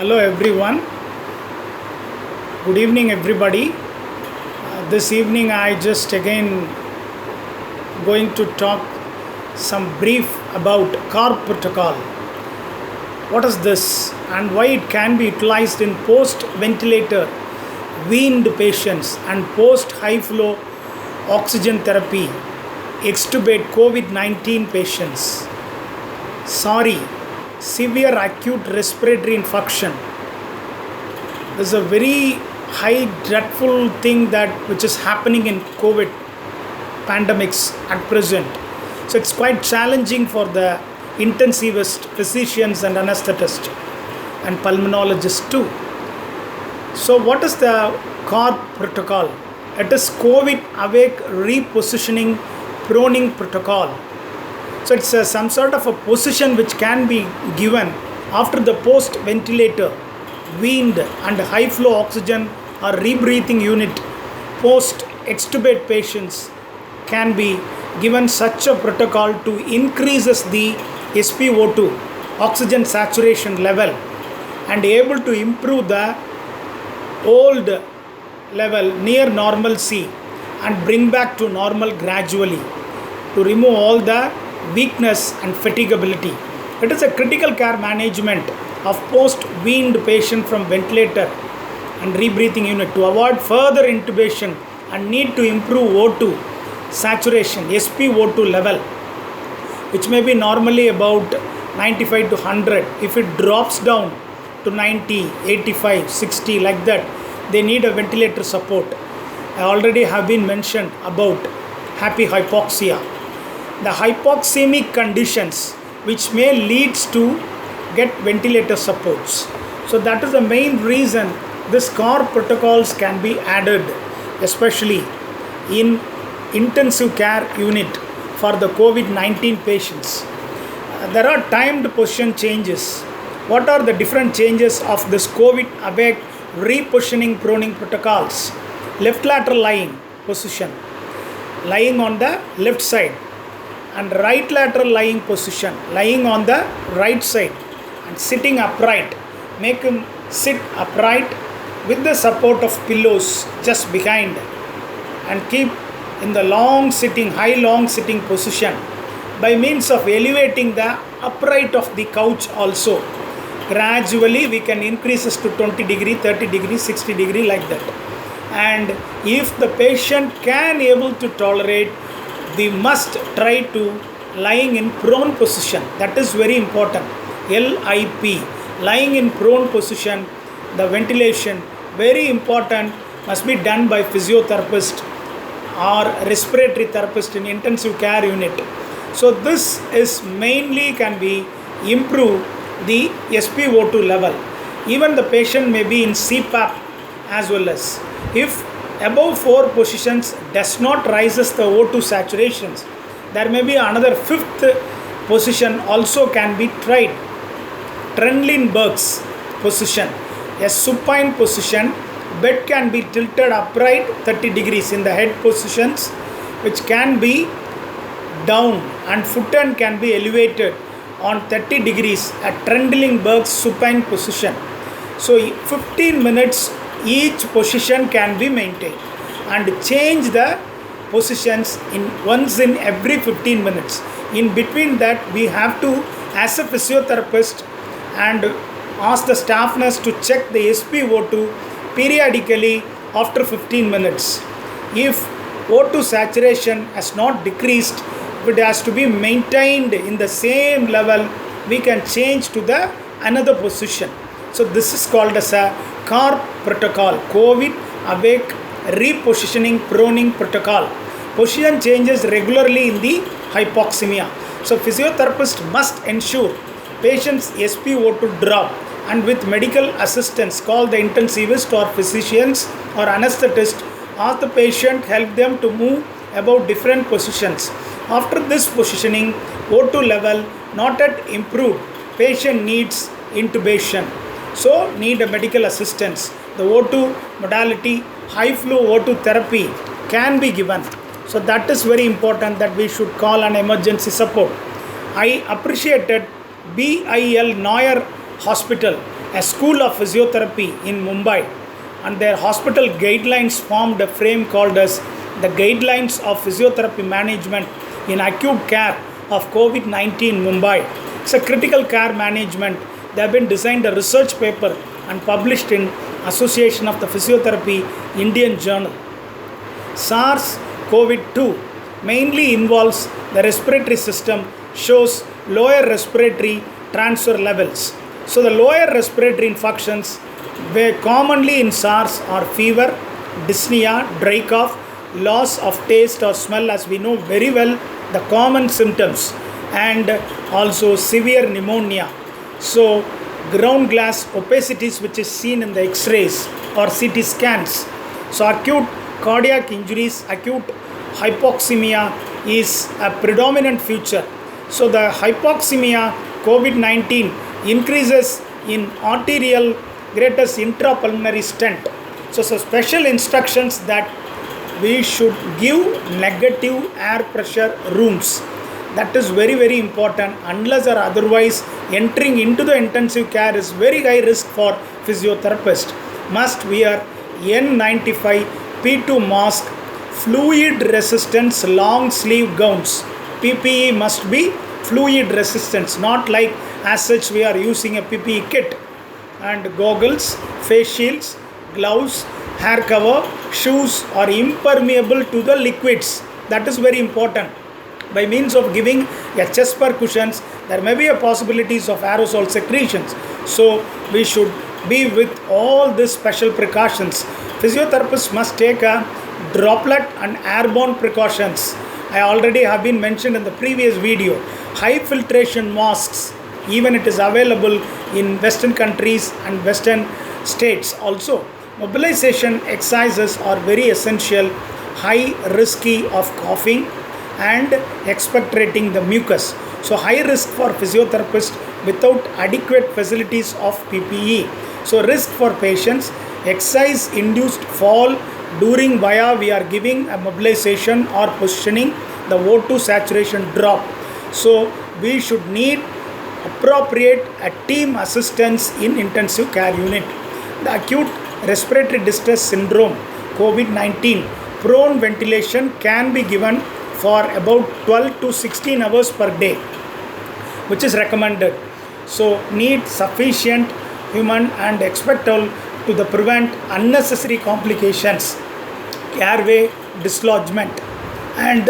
Hello everyone. Good evening everybody. This evening I just again going to talk some brief about CAR protocol. What is this and why it can be utilized in post ventilator weaned patients and post high flow oxygen therapy extubate COVID-19 patients. Sorry, severe acute respiratory infection. This is a very high dreadful thing that which is happening in COVID pandemics at present. So it's quite challenging for the intensivist physicians and anesthetists and pulmonologists too. So what is the CAR protocol? It is COVID awake repositioning proning protocol. So it's some sort of a position which can be given after the post ventilator weaned and high flow oxygen or rebreathing unit post extubate patients can be given such a protocol to increases the SpO2 oxygen saturation level and able to improve the old level near normalcy and bring back to normal gradually to remove all the weakness and fatigability. It is a critical care management of post-weaned patient from ventilator and rebreathing unit to avoid further intubation and need to improve O2 saturation, SpO2 level, which may be normally about 95 to 100. If it drops down to 90, 85, 60 like that, they need a ventilator support. I already have been mentioned about happy hypoxia. The hypoxemic conditions which may leads to get ventilator supports. So that is the main reason this CAR protocols can be added, especially in intensive care unit for the COVID-19 patients. There are timed position changes. What are the different changes of this COVID awake repositioning proning protocols? Left lateral lying position, lying on the left side, and right lateral lying position, lying on the right side and sitting upright. Make him sit upright with the support of pillows just behind and keep in the long sitting position by means of elevating the upright of the couch also. Gradually we can increase this to 20 degree, 30 degree, 60 degree like that. And if the patient can able to tolerate, we must try to lying in prone position. That is very important. LIP, lying in prone position. The ventilation, very important, must be done by physiotherapist or respiratory therapist in intensive care unit. So this is mainly can be improve the SpO2 level. Even the patient may be in CPAP as well as. If above 4 positions does not rises the O2 saturations, there may be another 5th position also can be tried. Trendelenburg's position, a supine position. Bed can be tilted upright 30 degrees in the head positions, which can be down, and foot end can be elevated on 30 degrees at Trendelenburg's supine position. So 15 minutes each position can be maintained and change the positions in once in every 15 minutes. In between that we have to, as a physiotherapist, and ask the staff nurse to check the SpO2 periodically after 15 minutes. If O2 saturation has not decreased, if it has to be maintained in the same level, we can change to the another position. So this is called as a CAR protocol, COVID awake repositioning proning protocol. Position changes regularly in the hypoxemia. So physiotherapist must ensure patient's SpO2 drop, and with medical assistance call the intensivist or physicians or anesthetist, ask the patient, help them to move about different positions. After this positioning, O2 level not yet improved, patient needs intubation. So need a medical assistance. The O2 modality, high flow O2 therapy can be given. So that is very important that we should call an emergency support. I appreciated BIL Noyer Hospital a school of physiotherapy in Mumbai, and their hospital guidelines formed a frame called as the Guidelines of Physiotherapy Management in Acute Care of COVID-19 Mumbai. It's a critical care management. They have been designed a research paper and published in Association of the Physiotherapy Indian Journal. SARS-CoV-2 mainly involves the respiratory system, shows lower respiratory transfer levels. So the lower respiratory infections were commonly in SARS are fever, dyspnea, dry cough, loss of taste or smell, as we know very well the common symptoms, and also severe pneumonia. So ground glass opacities, which is seen in the X-rays or CT scans. So acute cardiac injuries, acute hypoxemia is a predominant feature. So the hypoxemia COVID-19 increases in arterial greatest intrapulmonary stent. So special instructions that we should give negative air pressure rooms. That is very, very important. Unless or otherwise, entering into the intensive care is very high risk for physiotherapist. Must wear N95 P2 mask, fluid resistance long sleeve gowns. PPE must be fluid resistance, not like as such we are using a PPE kit. And goggles, face shields, gloves, hair cover, shoes are impermeable to the liquids. That is very important. By means of giving a chest percussions, there may be a possibilities of aerosol secretions. So we should be with all these special precautions. Physiotherapists must take a droplet and airborne precautions. I already have been mentioned in the previous video. High filtration masks, even it is available in Western countries and Western states also. Mobilization exercises are very essential. High risky of coughing and expectorating the mucus. So high risk for physiotherapists without adequate facilities of PPE. So risk for patients, exercise induced fall during via we are giving a mobilization or positioning, the O2 saturation drop. So we should need appropriate team assistance in intensive care unit. The acute respiratory distress syndrome COVID-19 prone ventilation can be given for about 12 to 16 hours per day, which is recommended. So need sufficient human and expectorant to the prevent unnecessary complications, airway dislodgement, and